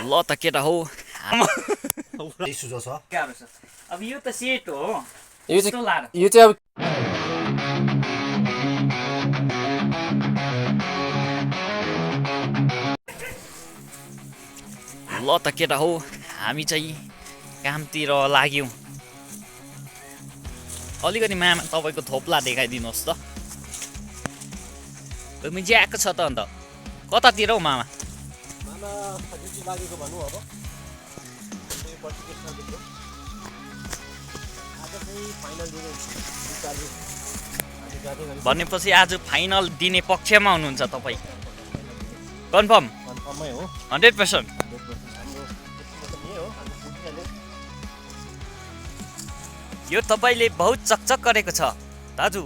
ल त केटा हो सुझाउ छ गाह्रो छ अब यो त सेट हो यो यस्तो लाएर चाहिँ अब ल त केटा हो हामी चाहिँ कामतिर लाग्यौँ अलिकति मामा तपाईँको थोप्ला देखाइदिनुहोस् त मिज्याएको छ त अन्त कतातिर हौ मामा मामा ड्युटी लागेको भनौँ अब भनेपछि आज फाइनल दिने पक्षमा हुनुहुन्छ तपाईँ कन्फर्म कन्फर्मै हो 100%। यो तपाईँले बहुत चकचक गरेको छ दाजु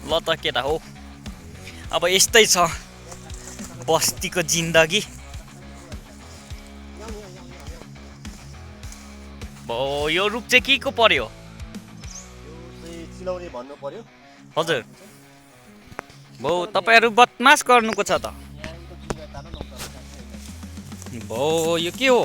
ल त केटा हो अब यस्तै छ बस्तीको जिन्दगी यो रुख चाहिँ के को पर्यो चिलौरी भन्नु पर्यो हजुर भो तपाईँहरू बदमास गर्नुको छ त भो यो के हो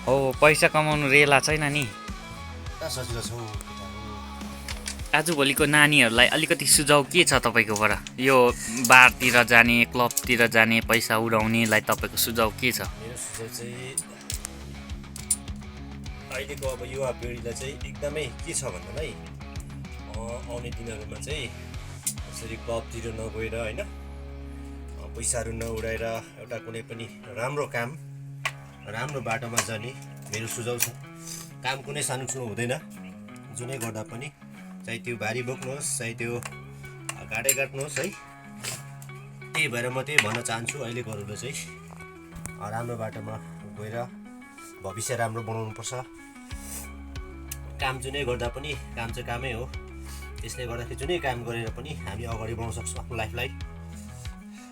हो पैसा कमाउनु रेला छैन नि सजिलो छ आजभोलिको नानीहरूलाई अलिकति सुझाउ के छ तपाईँकोबाट यो बारतिर जाने क्लबतिर जाने पैसा उडाउनेलाई तपाईँको सुझाउ के छ मेरो सुझाउ चाहिँ अहिलेको अब युवा पिँढीलाई चाहिँ एकदमै के छ भन्दालाई आउने दिनहरूमा चाहिँ यसरी क्लबतिर नगएर होइन पैसाहरू नउडाएर एउटा कुनै पनि राम्रो काम राम्रो बाटोमा जाने मेरो सुझाउ छ काम कुनै सानो ठुलो हुँदैन जुनै गर्दा पनि चाहे त्यो भारी बोक्नुहोस् चाहे त्यो गाडै काट्नुहोस् है त्यही भएर म त्यही भन्न चाहन्छु अहिलेकोहरूले चाहिँ राम्रो बाटोमा गएर भविष्य राम्रो बनाउनुपर्छ काम जुनै गर्दा पनि काम चाहिँ कामै हो त्यसले गर्दाखेरि जुनै काम गरेर पनि हामी अगाडि बढाउन सक्छौँ आफ्नो लाइफलाई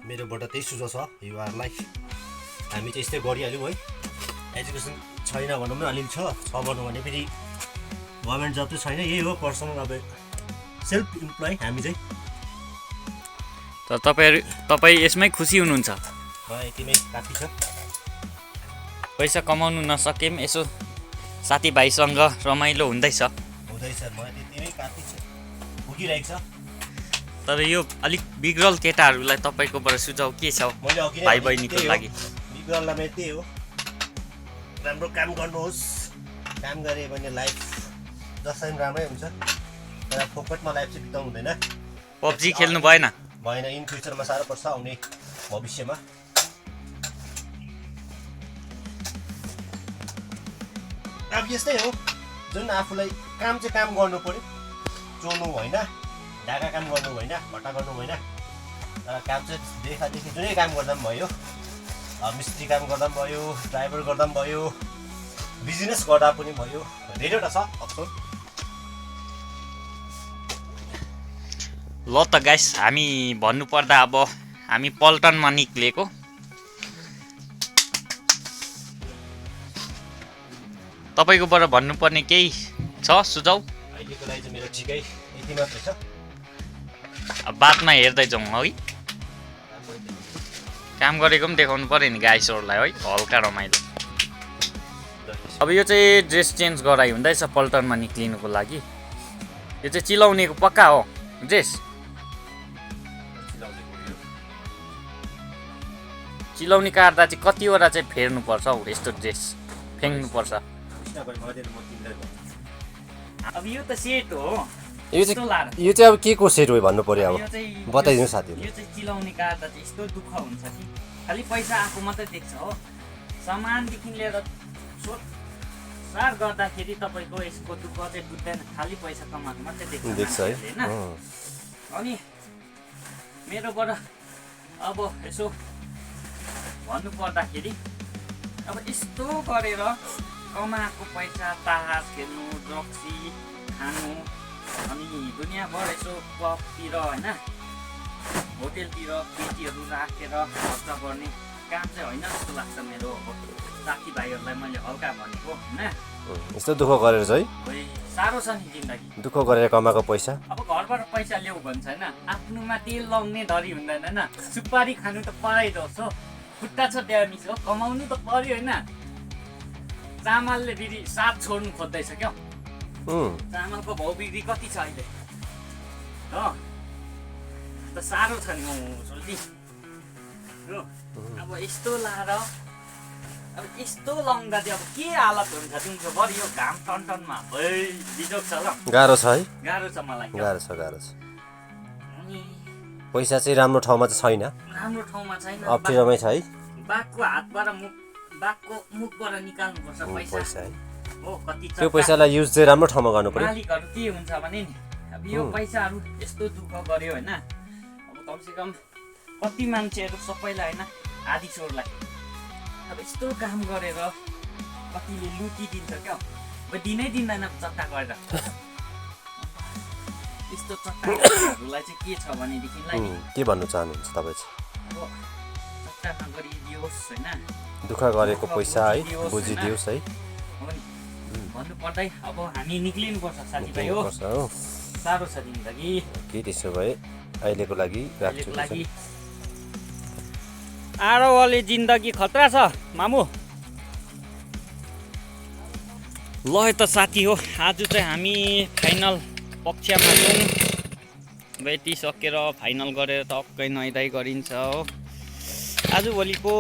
मेरोबाट त्यही सुझाउ छ युवाहरूलाई हामी चाहिँ यस्तै गरिहाल्यौँ है एजुकेसन छैन भनौँ न अलिअलि छ भनौँ भने फेरि गभर्मेन्ट जब चाहिँ छैन यही हो पर्सनल अब सेल्फ इम्प्लोइ हामी चाहिँ त तपाईँ यसमै खुसी हुनुहुन्छ यतिमै काफी छ पैसा कमाउनु नसके पनि यसो साथीभाइसँग रमाइलो हुँदैछ हुँदैछ मलाई त्यतिमै काफी छ पुगिरहेको छ तर यो अलिक बिग्रल केटाहरूलाई तपाईँकोबाट सुझाउ के छ मैले अघि भाइ बहिनीको लागि बिग्रललाई त्यही हो राम्रो काम गर्नुहोस् काम गरे भने लाइफ जसरी राम्रै हुन्छ तर फोकटमा लाइफ चाहिँ बिताउनु हुँदैन पब्जी खेल्नु भएन इन फ्युचरमा साह्रो पर्छ आउने भविष्यमा अब यस्तै हो जुन आफूलाई काम चाहिँ काम गर्नु पर्यो चोर्नु होइन ढाका काम गर्नु होइन भट्टा गर्नु होइन तर काम चाहिँ देखादेखि जुनै काम गर्दा पनि भयो मिस्त्री काम गर्दा पनि भयो ड्राइभर गर्दा पनि भयो बिजनेस गर्दा पनि भयो धेरैवटा छ अप्सन ल त गाइस हामी भन्नुपर्दा अब हामी पल्टनमा निक्लेको तपाईँकोबाट भन्नुपर्ने केही छ सुझाउ अहिलेको लागि चाहिँ मेरो ठिकै यति मात्रै छ अब बादमा हेर्दै जाउँ है काम गरेको पनि देखाउनु पऱ्यो नि गाइसहरूलाई है हल्का रमाइलो अब यो चाहिँ ड्रेस चेन्ज गराइ हुँदैछ पल्टनमा निक्लिनुको लागि यो चाहिँ चिलाउनेको पक्का हो ड्रेस चिलाउने काट्दा चाहिँ कतिवटा चाहिँ फेर्नुपर्छ हौ यस्तो ड्रेस फ्याङ्नुपर्छ अब यो त सेट हो यो चाहिँ अब के को सेट हो भन्नु पर्यो अब बताइदिनु साथीहरू यो चाहिँ चिलाउने काट्दा चाहिँ यस्तो दुःख हुन्छ कि खालि पैसा आएको मात्रै देख्छ हो सामानदेखि लिएर सार गर्दाखेरि तपाईँको यसको दुःख चाहिँ बुझ्दैन खालि पैसा कमाएको मात्रै देख्छ है होइन अनि मेरोबाट अब यसो भन्नु पर्दाखेरि अब यस्तो गरेर कमाएको पैसा तास खेल्नु रक्सी खानु अनि दुनियाँभर यसो क्लबतिर होइन होटेलतिर केटीहरू राखेर खर्च गर्ने काम चाहिँ होइन जस्तो लाग्छ मेरो अब साथीभाइहरूलाई मैले हल्का भनेको होइन यस्तो दुःख गरेर चाहिँ खोइ साह्रो छ नि जिन्दगी दुःख गरेर कमाएको पैसा अब घरबाट पैसा ल्याऊ भन्छ होइन आफ्नोमा तेल लाउने धरी हुँदैन होइन सुपारी खानु त पराइ दोष हो खुट्टा छ ड्यामिस हो कमाउनु त पर्यो होइन चामलले फेरि साथ छोड्नु खोज्दैछ क्या चामलको भाउ बिक्री कति छ अहिले हो त साह्रो छ नि सोल्टी हो अब यस्तो लाएर अब यस्तो लाउँदा चाहिँ अब के हालत हुन्छ दिउँसो भरि यो घाम टनटनमा बिजोग छ ल गाह्रो छ है गाह्रो छ मलाई गाह्रो छ गाह्रो छ अनि पैसा चाहिँ राम्रो ठाउँमा चाहिँ छैन राम्रो ठाउँमा छैन अप्ठ्यारोमै छ है बाघको हातबाट बाघको मुखबाट निकाल्नुपर्छ पैसा पैसा है हो कति त्यो पैसालाई युज चाहिँ राम्रो ठाउँमा गर्नु पर्यो मालिकहरू के हुन्छ भने नि अब यो पैसाहरू यस्तो दुःख गर्यो होइन अब कमसेकम कति मान्छेहरू सबैलाई होइन आधी छोरलाई अब यस्तो काम गरेर कतिले लुटिदिन्छ क्या अब दिनै दिँदैन चट्टा गरेर यस्तो चट्टाहरूलाई चाहिँ के छ भनेदेखिलाई नि के भन्नु चाहनुहुन्छ तपाईँ चाहिँ अब चट्टा नगरिदियोस् होइन दुःख गरेको पैसा है बुझिदियोस् है भन्नु पर्दै अब हामी निक्लिनुपर्छ साथीभाइ हो पर्छ हो साह्रो छ जिन्दगी के त्यसो भए अहिलेको लागि राख्छु लागि आरोवाले जिन्दगी खतरा छ मामु ल त साथी हो आज चाहिँ हामी फाइनल पक्षमा छौँ बेटी सकेर फाइनल गरेर टक्कै नुहाइधुवाइ गरिन्छ हो आजभोलिको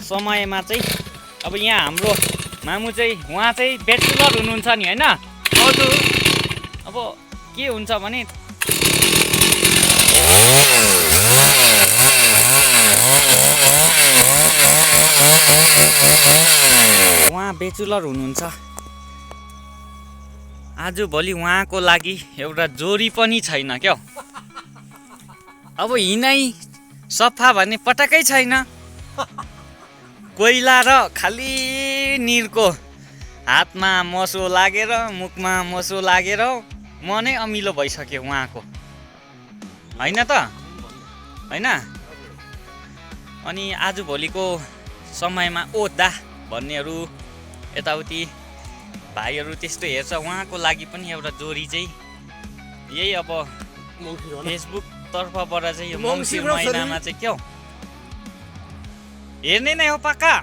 समयमा चाहिँ अब यहाँ हाम्रो मामु चाहिँ उहाँ चाहिँ ब्याचलर हुनुहुन्छ नि होइन हजुर अब के हुन्छ भने उहाँ ब्याचलर हुनुहुन्छ आजभोलि उहाँको लागि एउटा जोडी पनि छैन क्या अब हिँडाइ सफा भन्ने पटक्कै छैन कोइला र खालि निरको हातमा मसो लागेर मुखमा मसो लागेर मनै अमिलो भइसक्यो उहाँको होइन त होइन अनि आजभोलिको समयमा ओ दा भन्नेहरू यताउति भाइहरू त्यस्तो हेर्छ उहाँको लागि पनि एउटा जोडी चाहिँ यही अब फेसबुक तर्फबाट चाहिँ यो मङ्सिर महिनामा चाहिँ क्या हेर्ने नै हो पक्का